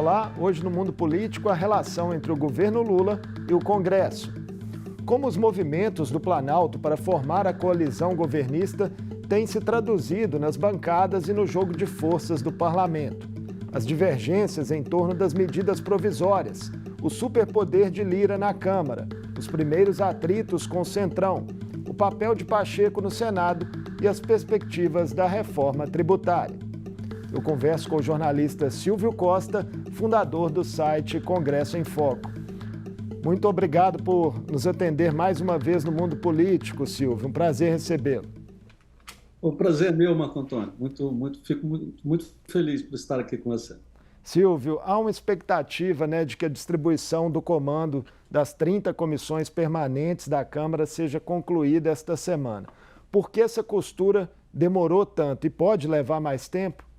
Olá, hoje no Mundo Político, a relação entre o governo Lula e o Congresso. Como os movimentos do Planalto para formar a coalizão governista têm se traduzido nas bancadas e no jogo de forças do parlamento. As divergências em torno das medidas provisórias, o superpoder de Lira na Câmara, os primeiros atritos com o Centrão, o papel de Pacheco no Senado e as perspectivas da reforma tributária. Eu converso com o jornalista Silvio Costa, fundador do site Congresso em Foco. Muito obrigado por nos atender mais uma vez no Mundo Político, Silvio. Um prazer recebê-lo. O prazer é meu, Marco Antônio. Fico muito feliz por estar aqui com você. Silvio, há uma expectativa, de que a distribuição do comando das 30 comissões permanentes da Câmara seja concluída esta semana. Por que essa costura demorou tanto e pode levar mais tempo?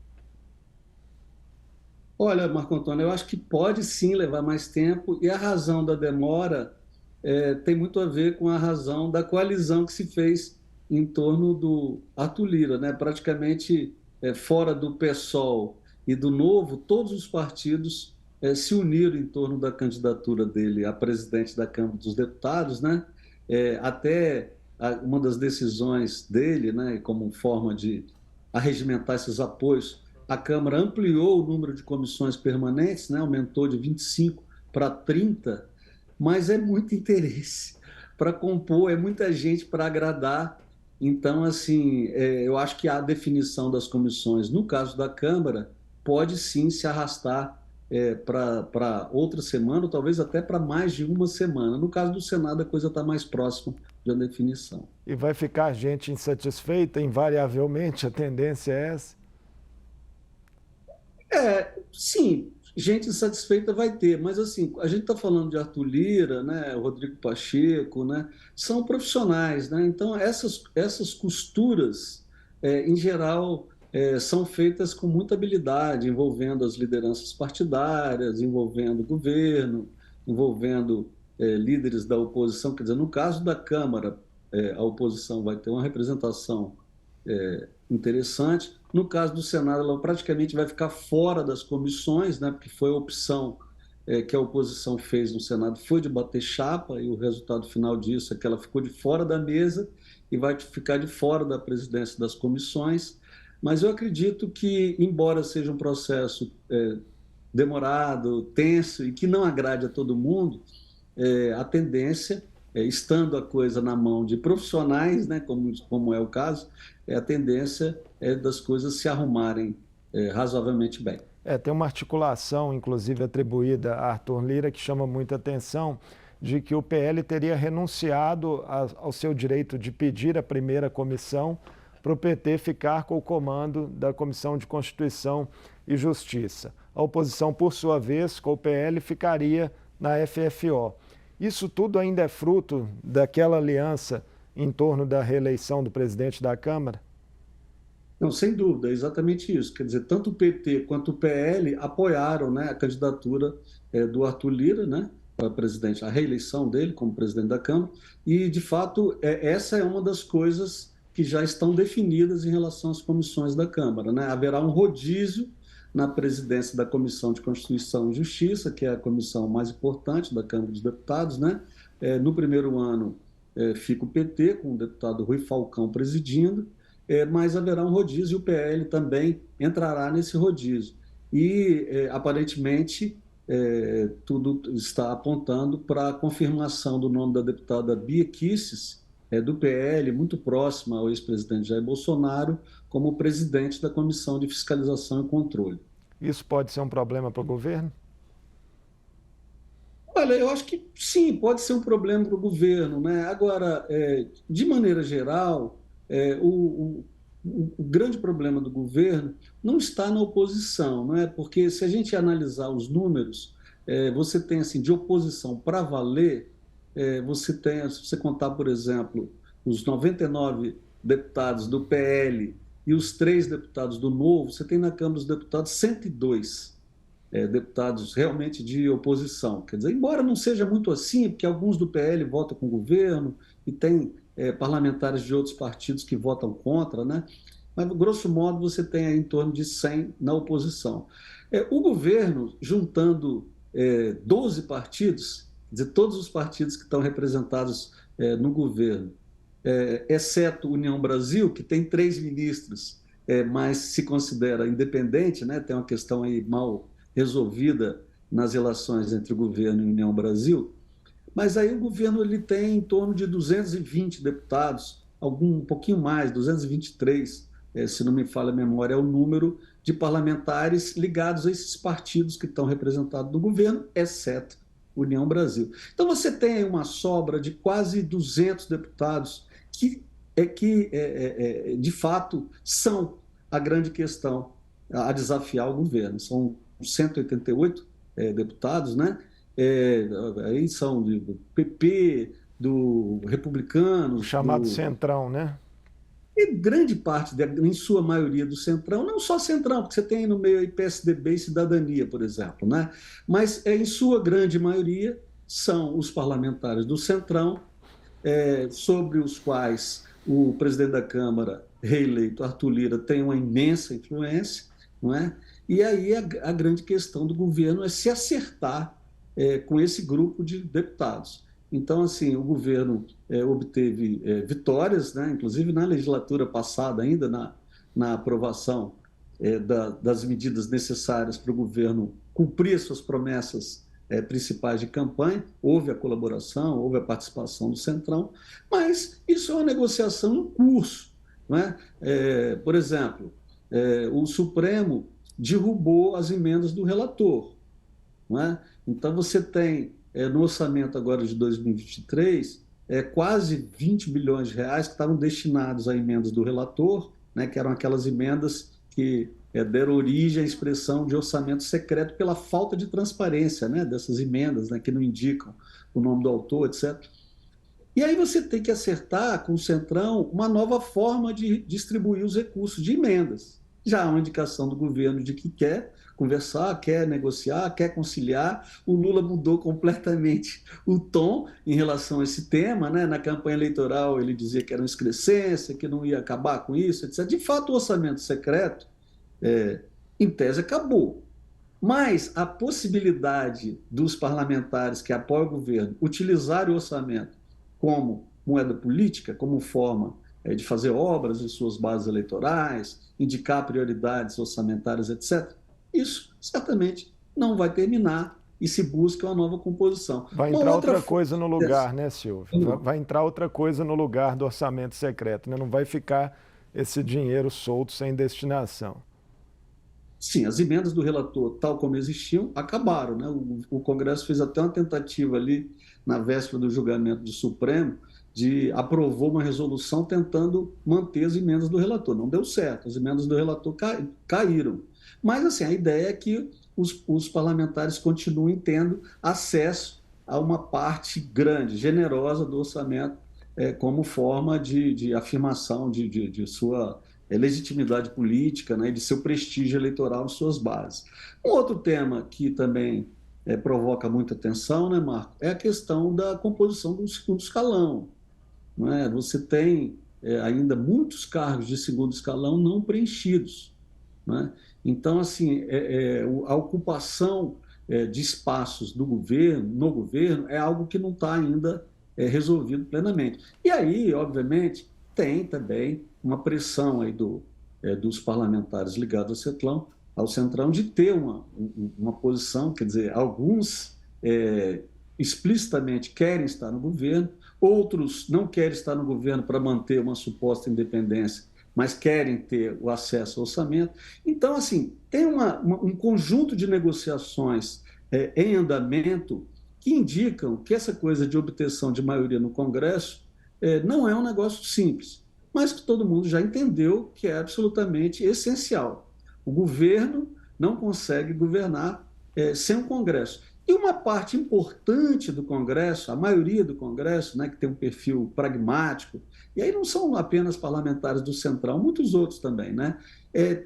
Olha, Marco Antônio, eu acho que pode sim levar mais tempo e a razão da demora tem muito a ver com a razão da coalizão que se fez em torno do Arthur Lira, né? Praticamente fora do PSOL e do Novo, todos os partidos se uniram em torno da candidatura dele a presidente da Câmara dos Deputados, né? Uma das decisões dele, né, como forma de arregimentar esses apoios, a Câmara ampliou o número de comissões permanentes, né, aumentou de 25 para 30, mas é muito interesse para compor, é muita gente para agradar. Então, assim, eu acho que a definição das comissões, no caso da Câmara, pode sim se arrastar para outra semana, ou talvez até para mais de uma semana. No caso do Senado, a coisa está mais próxima de uma definição. E vai ficar gente insatisfeita, invariavelmente, a tendência é essa? Sim, gente insatisfeita vai ter, mas assim, a gente está falando de Arthur Lira, né, Rodrigo Pacheco, né, são profissionais, né, então essas costuras, em geral, são feitas com muita habilidade, envolvendo as lideranças partidárias, envolvendo o governo, envolvendo líderes da oposição, quer dizer, no caso da Câmara, a oposição vai ter uma representação interessante. No caso do Senado, ela praticamente vai ficar fora das comissões, né, porque foi a opção que a oposição fez no Senado, foi de bater chapa, e o resultado final disso é que ela ficou de fora da mesa e vai ficar de fora da presidência das comissões. Mas eu acredito que, embora seja um processo demorado, tenso e que não agrade a todo mundo, a tendência, estando a coisa na mão de profissionais, né, como é o caso, a tendência é das coisas se arrumarem razoavelmente bem. Tem uma articulação, inclusive atribuída a Arthur Lira, que chama muita atenção, de que o PL teria renunciado ao seu direito de pedir a primeira comissão para o PT ficar com o comando da Comissão de Constituição e Justiça. A oposição, por sua vez, com o PL, ficaria na FFO. Isso tudo ainda é fruto daquela aliança em torno da reeleição do presidente da Câmara? Não, sem dúvida, é exatamente isso. Quer dizer, tanto o PT quanto o PL apoiaram, né, a candidatura do Arthur Lira, né, para presidente, a reeleição dele como presidente da Câmara, e, de fato, essa é uma das coisas que já estão definidas em relação às comissões da Câmara, né? Haverá um rodízio na presidência da Comissão de Constituição e Justiça, que é a comissão mais importante da Câmara dos Deputados, né? No primeiro ano fica o PT, com o deputado Rui Falcão presidindo, mas haverá um rodízio e o PL também entrará nesse rodízio. E, aparentemente, tudo está apontando para a confirmação do nome da deputada Bia Kicis, do PL, muito próxima ao ex-presidente Jair Bolsonaro, como presidente da Comissão de Fiscalização e Controle. Isso pode ser um problema para o governo? Olha, eu acho que sim, pode ser um problema para o governo, né? Agora, de maneira geral, o grande problema do governo não está na oposição, não é? Porque se a gente analisar os números, você tem, assim, de oposição para valer, você tem, se você contar, por exemplo, os 99 deputados do PL e os 3 deputados do Novo, você tem na Câmara dos Deputados 102 deputados realmente de oposição. Quer dizer, embora não seja muito assim, porque alguns do PL votam com o governo e tem parlamentares de outros partidos que votam contra, né? mas, grosso modo, você tem aí em torno de 100 na oposição. O governo, juntando 12 partidos, quer dizer, todos os partidos que estão representados no governo, exceto União Brasil, que tem 3 ministros, mas se considera independente, né? Tem uma questão aí mal resolvida nas relações entre o governo e União Brasil, mas aí o governo ele tem em torno de 220 deputados, um pouquinho mais, 223, se não me falha a memória, é o número de parlamentares ligados a esses partidos que estão representados no governo, exceto União Brasil. Então você tem aí uma sobra de quase 200 deputados que de fato são a grande questão a desafiar o governo. São 188 deputados, né? Aí são do PP, do O Republicanos, chamado Centrão, né? e grande parte, em sua maioria, do Centrão, não só Centrão, porque você tem aí no meio aí PSDB e Cidadania, por exemplo, né? Mas em sua grande maioria são os parlamentares do Centrão, sobre os quais o presidente da Câmara, reeleito Arthur Lira, tem uma imensa influência, não é? E aí a grande questão do governo é se acertar com esse grupo de deputados. Então, assim, o governo obteve vitórias, né? Inclusive na legislatura passada, ainda na aprovação das medidas necessárias para o governo cumprir suas promessas principais de campanha, houve a colaboração, houve a participação do Centrão, mas isso é uma negociação em curso. Não é? Por exemplo, o Supremo derrubou as emendas do relator. Não é? Então, você tem, no orçamento agora de 2023, quase 20 bilhões de reais que estavam destinados a emendas do relator, né, que eram aquelas emendas que deram origem à expressão de orçamento secreto pela falta de transparência, né, dessas emendas, né, que não indicam o nome do autor, etc. E aí você tem que acertar com o Centrão uma nova forma de distribuir os recursos de emendas. Já há uma indicação do governo de que quer conversar, quer negociar, quer conciliar. O Lula mudou completamente o tom em relação a esse tema, né? Na campanha eleitoral ele dizia que era uma excrescência, que não ia acabar com isso, etc. De fato, o orçamento secreto, em tese, acabou. Mas a possibilidade dos parlamentares que apoiam o governo utilizarem o orçamento como moeda política, como forma de fazer obras em suas bases eleitorais, indicar prioridades orçamentárias, etc., isso certamente não vai terminar e se busca uma nova composição. Vai Uma entrar outra outra coisa no lugar, forma né, Silvio? Vai entrar outra coisa no lugar do orçamento secreto, né? Não vai ficar esse dinheiro solto sem destinação. Sim, as emendas do relator, tal como existiam, acabaram, né? O Congresso fez até uma tentativa ali, na véspera do julgamento do Supremo, aprovou uma resolução tentando manter as emendas do relator. Não deu certo, as emendas do relator caíram. Mas, assim, a ideia é que os parlamentares continuem tendo acesso a uma parte grande, generosa do orçamento, como forma de afirmação de sua legitimidade política, né, de seu prestígio eleitoral em suas bases. Um outro tema que também provoca muita atenção, né, Marco, é a questão da composição do segundo escalão. Não é? Você tem ainda muitos cargos de segundo escalão não preenchidos. Não é? Então, assim, a ocupação de espaços no governo é algo que não está ainda resolvido plenamente. E aí, obviamente, tem também uma pressão aí dos parlamentares ligados ao Centrão de ter uma posição, quer dizer, alguns explicitamente querem estar no governo, outros não querem estar no governo para manter uma suposta independência, mas querem ter o acesso ao orçamento. Então, assim, tem um conjunto de negociações em andamento que indicam que essa coisa de obtenção de maioria no Congresso não é um negócio simples, mas que todo mundo já entendeu que é absolutamente essencial. O governo não consegue governar sem o Congresso. E uma parte importante do Congresso, a maioria do Congresso, né, que tem um perfil pragmático, e aí não são apenas parlamentares do Centrão, muitos outros também, né,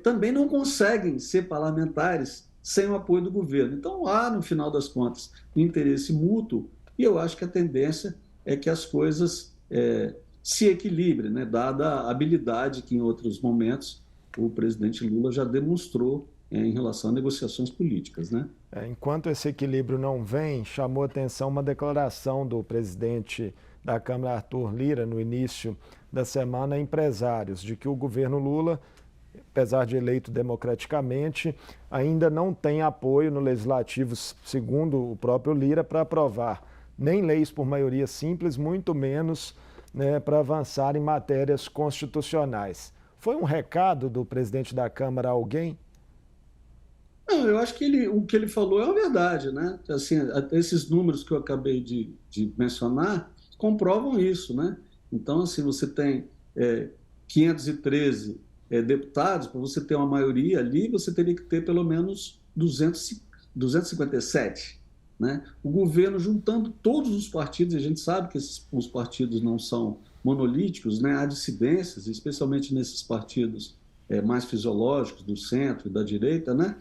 também não conseguem ser parlamentares sem o apoio do governo. Então, há, no final das contas, um interesse mútuo, e eu acho que a tendência é que as coisas se equilibrem, né, dada a habilidade que, em outros momentos, o presidente Lula já demonstrou em relação a negociações políticas, né? Enquanto esse equilíbrio não vem, chamou atenção uma declaração do presidente da Câmara, Arthur Lira, no início da semana, a empresários, de que o governo Lula, apesar de eleito democraticamente, ainda não tem apoio no Legislativo, segundo o próprio Lira, para aprovar nem leis por maioria simples, muito menos, né, para avançar em matérias constitucionais. Foi um recado do presidente da Câmara a alguém? Não, eu acho que o que ele falou é uma verdade, né? Assim, esses números que eu acabei de mencionar comprovam isso, né? Então, assim, você tem 513 deputados, para você ter uma maioria ali, você teria que ter pelo menos 257, né? O governo juntando todos os partidos, e a gente sabe que os partidos não são monolíticos, né? Há dissidências, especialmente nesses partidos mais fisiológicos, do centro e da direita, né?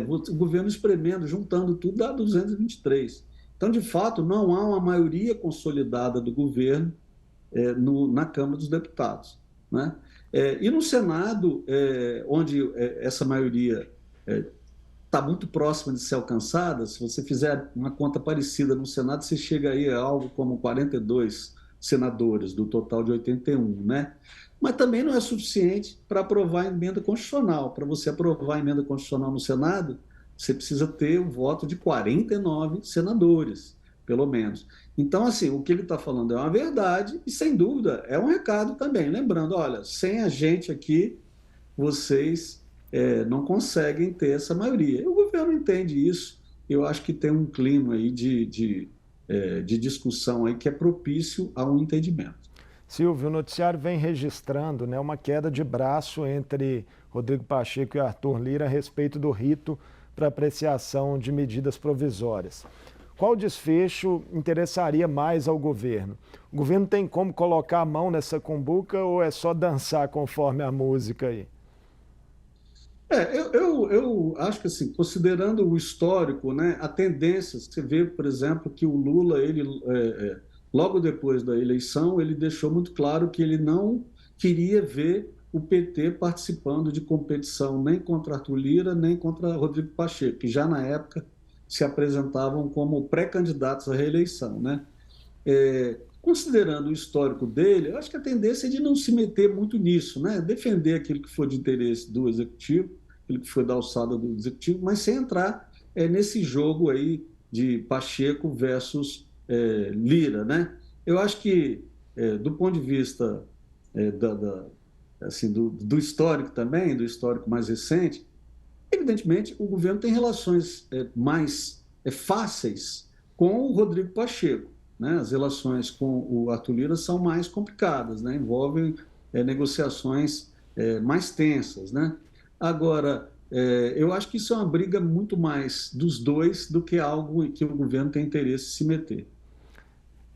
O governo espremendo, juntando tudo, dá 223. Então, de fato, não há uma maioria consolidada do governo na Câmara dos Deputados, né? E no Senado, onde essa maioria está muito próxima de ser alcançada, se você fizer uma conta parecida no Senado, você chega aí a algo como 42 senadores, do total de 81, né? Mas também não é suficiente para aprovar a emenda constitucional. Para você aprovar a emenda constitucional no Senado, você precisa ter o voto de 49 senadores, pelo menos. Então, assim, o que ele está falando é uma verdade e, sem dúvida, é um recado também. Lembrando, olha, sem a gente aqui, vocês não conseguem ter essa maioria. E o governo entende isso. Eu acho que tem um clima aí de discussão aí que é propício a um entendimento. Silvio, o noticiário vem registrando, né, uma queda de braço entre Rodrigo Pacheco e Arthur Lira a respeito do rito para apreciação de medidas provisórias. Qual desfecho interessaria mais ao governo? O governo tem como colocar a mão nessa cumbuca ou é só dançar conforme a música aí? Eu acho que, assim, considerando o histórico, né, a tendência, você vê, por exemplo, que o Lula, logo depois da eleição, ele deixou muito claro que ele não queria ver o PT participando de competição nem contra Arthur Lira, nem contra Rodrigo Pacheco, que já na época se apresentavam como pré-candidatos à reeleição, né? Considerando o histórico dele, eu acho que a tendência é de não se meter muito nisso, né? Defender aquilo que for de interesse do executivo, aquilo que foi da alçada do executivo, mas sem entrar nesse jogo aí de Pacheco versus Lira, né? Eu acho que, do ponto de vista assim, do histórico também, do histórico mais recente, evidentemente o governo tem relações mais fáceis com o Rodrigo Pacheco, né? As relações com o Arthur Lira são mais complicadas, né? Envolvem negociações mais tensas, né? Agora, eu acho que isso é uma briga muito mais dos dois do que algo que o governo tem interesse em se meter.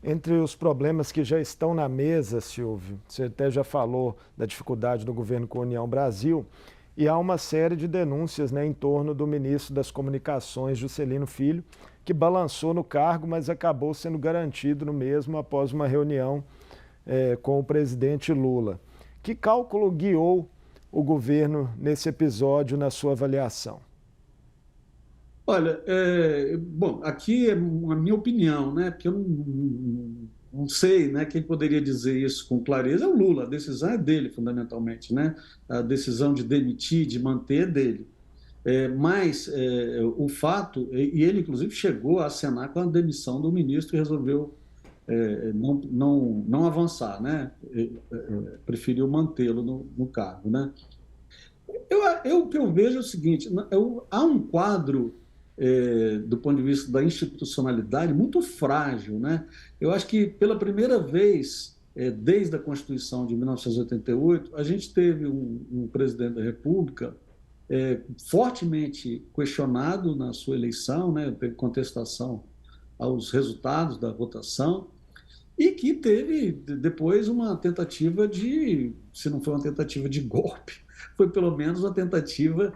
Entre os problemas que já estão na mesa, Silvio, você até já falou da dificuldade do governo com a União Brasil, e há uma série de denúncias, né, em torno do ministro das Comunicações, Juscelino Filho, que balançou no cargo, mas acabou sendo garantido no mesmo após uma reunião com o presidente Lula. Que cálculo guiou o governo nesse episódio, na sua avaliação? Olha, bom, aqui é a minha opinião, né? Porque eu não sei, né, quem poderia dizer isso com clareza é o Lula, a decisão é dele, fundamentalmente, né? A decisão de demitir, de manter é dele. Mas o fato, e ele inclusive chegou a acenar com a demissão do ministro e resolveu não avançar, né? Preferiu mantê-lo no cargo, né? O que eu vejo é o seguinte: há um quadro, do ponto de vista da institucionalidade, muito frágil, né? Eu acho que, pela primeira vez, desde a Constituição de 1988, a gente teve um presidente da República fortemente questionado na sua eleição, né? Teve contestação aos resultados da votação, e que teve depois uma tentativa se não foi uma tentativa de golpe, foi pelo menos uma tentativa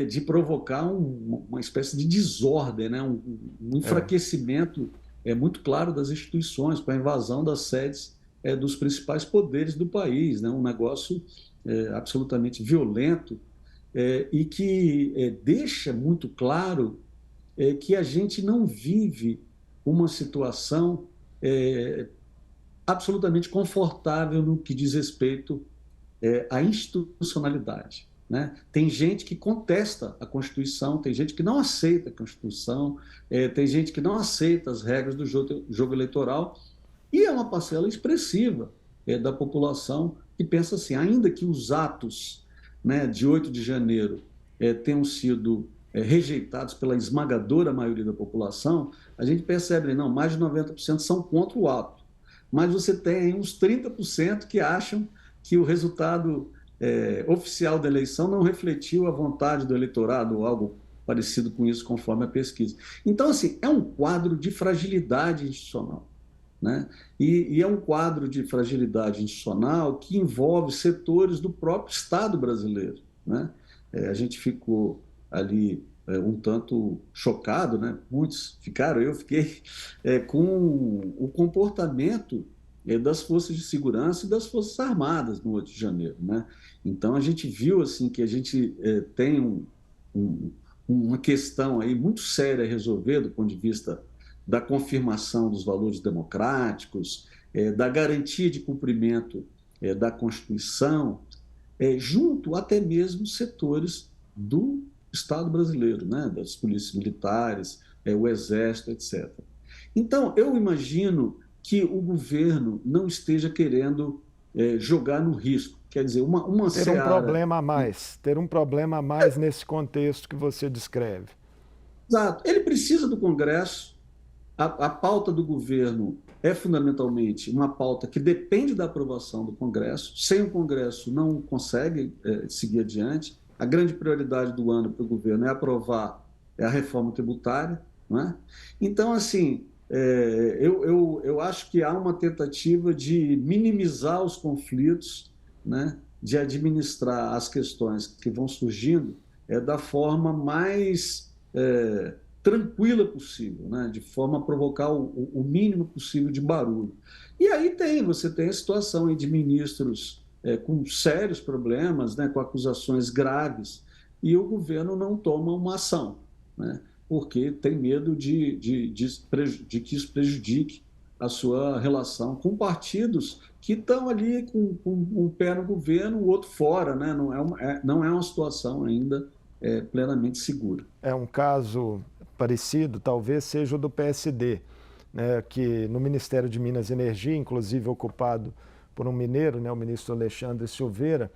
de provocar uma espécie de desordem, né? Um enfraquecimento muito claro das instituições, com a invasão das sedes dos principais poderes do país, né? Um negócio absolutamente violento, e que deixa muito claro que a gente não vive uma situação absolutamente confortável no que diz respeito à institucionalidade. Né? Tem gente que contesta a Constituição, tem gente que não aceita a Constituição, tem gente que não aceita as regras do jogo eleitoral, e é uma parcela expressiva da população que pensa assim, ainda que os atos, né, de 8 de janeiro tenham sido rejeitados pela esmagadora maioria da população, a gente percebe, não, mais de 90% são contra o ato. Mas você tem uns 30% que acham que o resultado oficial da eleição não refletiu a vontade do eleitorado ou algo parecido com isso, conforme a pesquisa. Então, assim, é um quadro de fragilidade institucional. Né? E é um quadro de fragilidade institucional que envolve setores do próprio Estado brasileiro. Né? A gente ficou ali um tanto chocado, né? Muitos ficaram, eu fiquei com o comportamento das forças de segurança e das forças armadas no 8 de janeiro. Né? Então, a gente viu assim, que a gente tem uma questão aí muito séria a resolver do ponto de vista da confirmação dos valores democráticos, da garantia de cumprimento da Constituição, junto até mesmo setores do Estado brasileiro, né? Das polícias militares, o Exército, etc. Então, eu imagino que o governo não esteja querendo jogar no risco. Quer dizer, uma Ter um seara. problema a mais, ter um problema a mais nesse contexto que você descreve. Exato. Ele precisa do Congresso. A pauta do governo é fundamentalmente uma pauta que depende da aprovação do Congresso. Sem o Congresso não consegue seguir adiante. A grande prioridade do ano para o governo é aprovar a reforma tributária. Não é? Então, assim, eu acho que há uma tentativa de minimizar os conflitos, né? De administrar as questões que vão surgindo da forma mais tranquila possível, né? De forma a provocar o mínimo possível de barulho. E aí você tem a situação aí de ministros com sérios problemas, né? Com acusações graves, e o governo não toma uma ação, né? Porque tem medo de que isso prejudique a sua relação com partidos que estão ali com um pé no governo, o outro fora, né? Não é uma situação ainda plenamente segura. É um caso parecido, talvez seja o do PSD, né, que no Ministério de Minas e Energia, inclusive ocupado por um mineiro, né, o ministro Alexandre Silveira,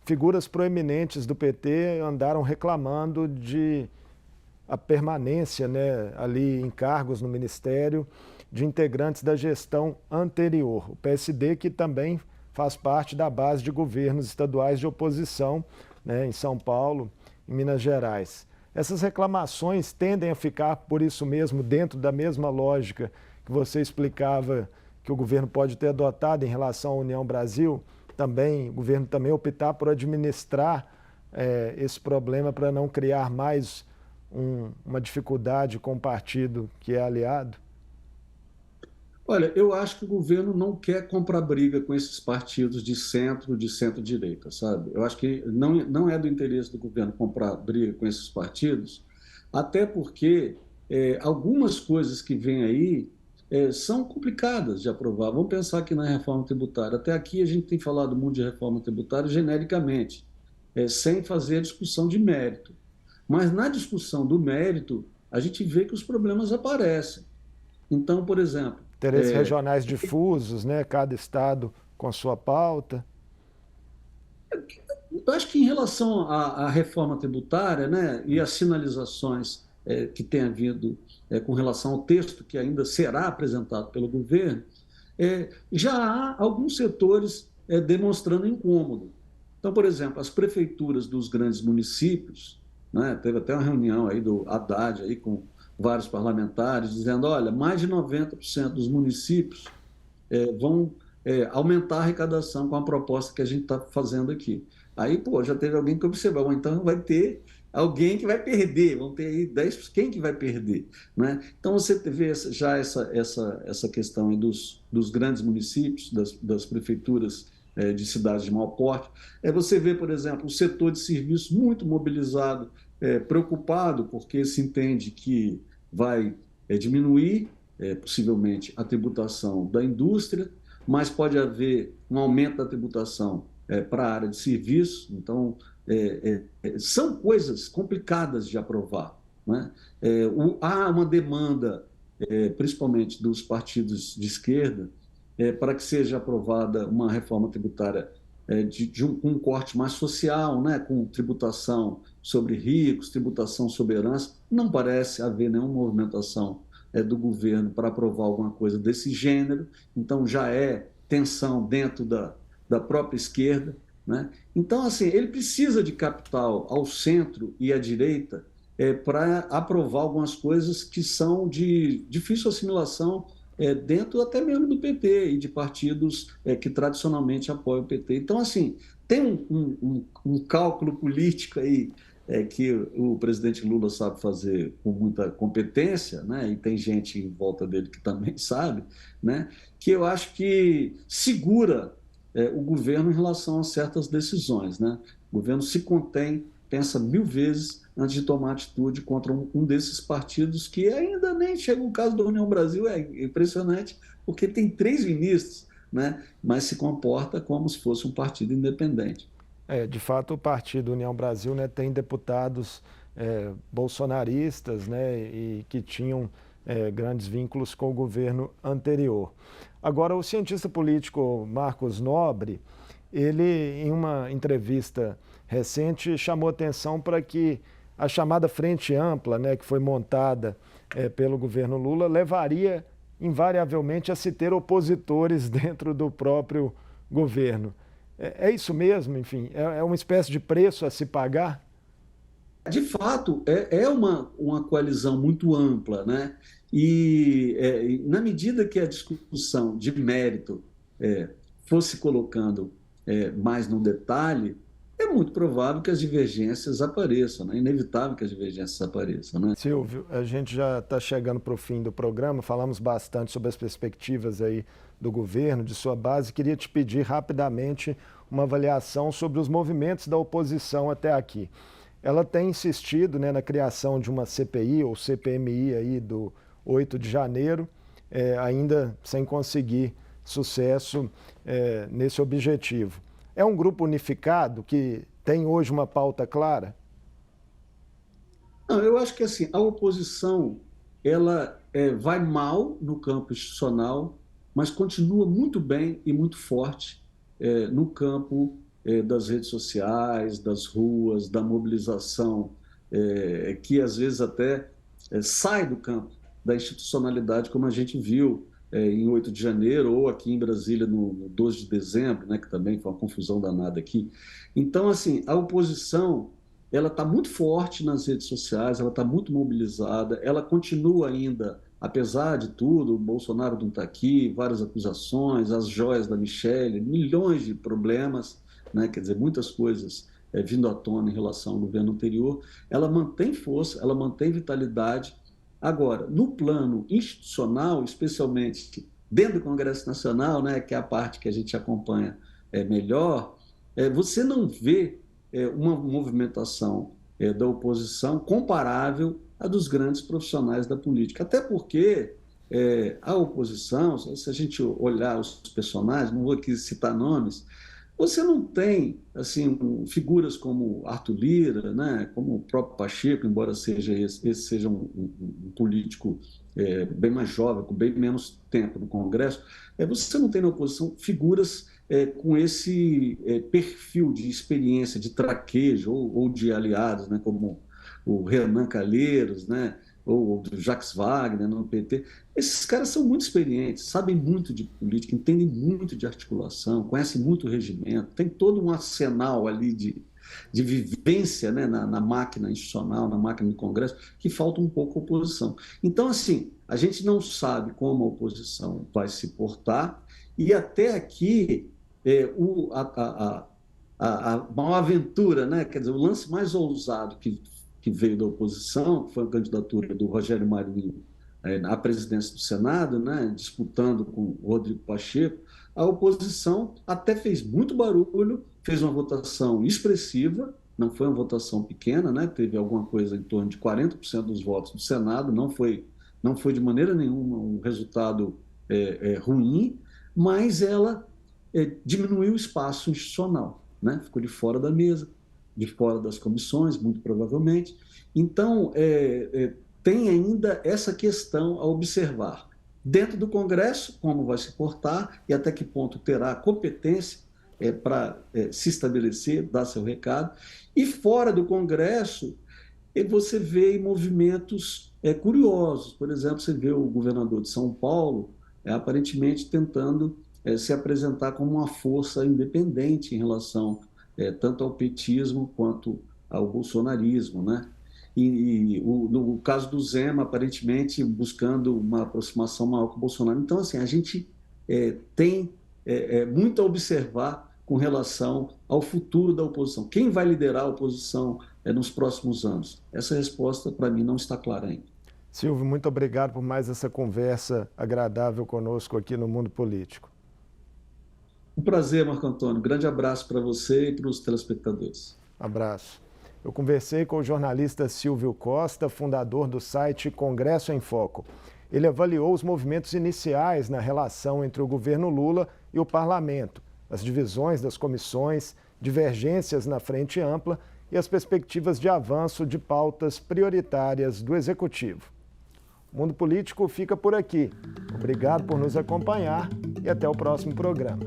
figuras proeminentes do PT andaram reclamando de a permanência, né, ali em cargos no Ministério de integrantes da gestão anterior. O PSD, que também faz parte da base de governos estaduais de oposição, né, em São Paulo, em Minas Gerais. Essas reclamações tendem a ficar, por isso mesmo, dentro da mesma lógica que você explicava que o governo pode ter adotado em relação à União Brasil, também, o governo também optar por administrar esse problema para não criar mais uma dificuldade com o partido que é aliado? Olha, eu acho que o governo não quer comprar briga com esses partidos de centro-direita, sabe? Eu acho que não é do interesse do governo comprar briga com esses partidos, até porque algumas coisas que vêm aí são complicadas de aprovar. Vamos pensar aqui na reforma tributária. Até aqui a gente tem falado muito de reforma tributária genericamente, sem fazer a discussão de mérito. Mas na discussão do mérito, a gente vê que os problemas aparecem. Então, por exemplo, Interesses regionais difusos, né? Cada estado com sua pauta. eu acho que em relação à reforma tributária, né, e às sinalizações que tem havido com relação ao texto que ainda será apresentado pelo governo, já há alguns setores demonstrando incômodo. Então, por exemplo, as prefeituras dos grandes municípios, né, teve até uma reunião aí do Haddad aí com vários parlamentares dizendo, olha, mais de 90% dos municípios vão aumentar a arrecadação com a proposta que a gente está fazendo aqui. Aí, pô, já teve alguém que observou, então vai ter alguém que vai perder, vão ter aí 10%, quem que vai perder? Né? Então, você vê já essa questão aí dos grandes municípios, das prefeituras de cidades de maior porte. Você vê, por exemplo, o setor de serviços muito mobilizado, preocupado, porque se entende que vai diminuir, possivelmente, a tributação da indústria, mas pode haver um aumento da tributação para a área de serviços. Então, são coisas complicadas de aprovar, né? Há uma demanda, principalmente dos partidos de esquerda, para que seja aprovada uma reforma tributária com um corte mais social, né? Com tributação sobre ricos, tributação sobre herança. Não parece haver nenhuma movimentação do governo para aprovar alguma coisa desse gênero, então já é tensão dentro da própria esquerda, né? Então, assim, ele precisa de capital ao centro e à direita para aprovar algumas coisas que são de difícil assimilação dentro até mesmo do PT e de partidos que tradicionalmente apoiam o PT. Então, assim, tem um cálculo político aí que o presidente Lula sabe fazer com muita competência, né? E tem gente em volta dele que também sabe, né? Que eu acho que segura o governo em relação a certas decisões, né? O governo se contém, pensa 1000 vezes antes de tomar atitude contra um desses partidos que ainda nem chega. O caso da União Brasil é impressionante, porque tem 3 ministros, né? Mas se comporta como se fosse um partido independente. De fato, o Partido União Brasil, né, tem deputados bolsonaristas, né, e que tinham grandes vínculos com o governo anterior. Agora, o cientista político Marcos Nobre, ele, em uma entrevista recente, chamou atenção para que a chamada Frente Ampla, né, que foi montada pelo governo Lula, levaria invariavelmente a se ter opositores dentro do próprio governo. É isso mesmo, enfim, é uma espécie de preço a se pagar? De fato, é uma coalizão muito ampla, né? E na medida que a discussão de mérito fosse colocando mais no detalhe, é muito provável que as divergências apareçam, né? É inevitável que as divergências apareçam, né? Silvio, a gente já está chegando para o fim do programa, falamos bastante sobre as perspectivas aí do governo, de sua base. Queria te pedir rapidamente uma avaliação sobre os movimentos da oposição até aqui. Ela tem insistido, né, na criação de uma CPI ou CPMI aí do 8 de janeiro, ainda sem conseguir sucesso nesse objetivo. É um grupo unificado que tem hoje uma pauta clara? Não, eu acho que assim, a oposição ela vai mal no campo institucional, mas continua muito bem e muito forte no campo das redes sociais, das ruas, da mobilização, que às vezes até sai do campo da institucionalidade, como a gente viu em 8 de janeiro, ou aqui em Brasília no 12 de dezembro, né, que também foi uma confusão danada aqui. Então, assim, a oposição ela está muito forte nas redes sociais, ela está muito mobilizada, ela continua ainda, apesar de tudo, o Bolsonaro não está aqui, várias acusações, as joias da Michelle, milhões de problemas, né? Quer dizer, muitas coisas vindo à tona em relação ao governo anterior, ela mantém força, ela mantém vitalidade. Agora, no plano institucional, especialmente dentro do Congresso Nacional, né, que é a parte que a gente acompanha melhor, você não vê uma movimentação da oposição comparável à dos grandes profissionais da política. Até porque a oposição, se a gente olhar os personagens, não vou aqui citar nomes, você não tem assim figuras como Arthur Lira, né, como o próprio Pacheco, embora esse seja um político bem mais jovem, com bem menos tempo no Congresso, você não tem na oposição figuras com esse perfil de experiência, de traquejo ou de aliados, né, como o Renan Calheiros, né, ou o Jacques Wagner no PT. Esses caras são muito experientes, sabem muito de política, entendem muito de articulação, conhecem muito o regimento, tem todo um arsenal ali de vivência, né, na máquina institucional, na máquina do Congresso, que falta um pouco a oposição. Então, assim, a gente não sabe como a oposição vai se portar, e até aqui a maior aventura, né, quer dizer, o lance mais ousado que veio da oposição, que foi a candidatura do Rogério Marinho à presidência do Senado, né, disputando com o Rodrigo Pacheco, a oposição até fez muito barulho, fez uma votação expressiva, não foi uma votação pequena, né, teve alguma coisa em torno de 40% dos votos do Senado, não foi de maneira nenhuma um resultado ruim, mas ela diminuiu o espaço institucional, né, ficou de fora da mesa, de fora das comissões, muito provavelmente. Então, tem ainda essa questão a observar. Dentro do Congresso, como vai se portar e até que ponto terá competência para se estabelecer, dar seu recado. E fora do Congresso, você vê movimentos curiosos. Por exemplo, você vê o governador de São Paulo aparentemente tentando se apresentar como uma força independente em relação tanto ao petismo quanto ao bolsonarismo, né? No caso do Zema, aparentemente buscando uma aproximação maior com o Bolsonaro. Então, assim, a gente tem muito a observar com relação ao futuro da oposição. Quem vai liderar a oposição nos próximos anos? Essa resposta, para mim, não está clara ainda. Silvio, muito obrigado por mais essa conversa agradável conosco aqui no Mundo Político. Um prazer, Marco Antônio. Grande abraço para você e para os telespectadores. Abraço. Eu conversei com o jornalista Silvio Costa, fundador do site Congresso em Foco. Ele avaliou os movimentos iniciais na relação entre o governo Lula e o parlamento, as divisões das comissões, divergências na frente ampla e as perspectivas de avanço de pautas prioritárias do Executivo. O Mundo Político fica por aqui. Obrigado por nos acompanhar e até o próximo programa.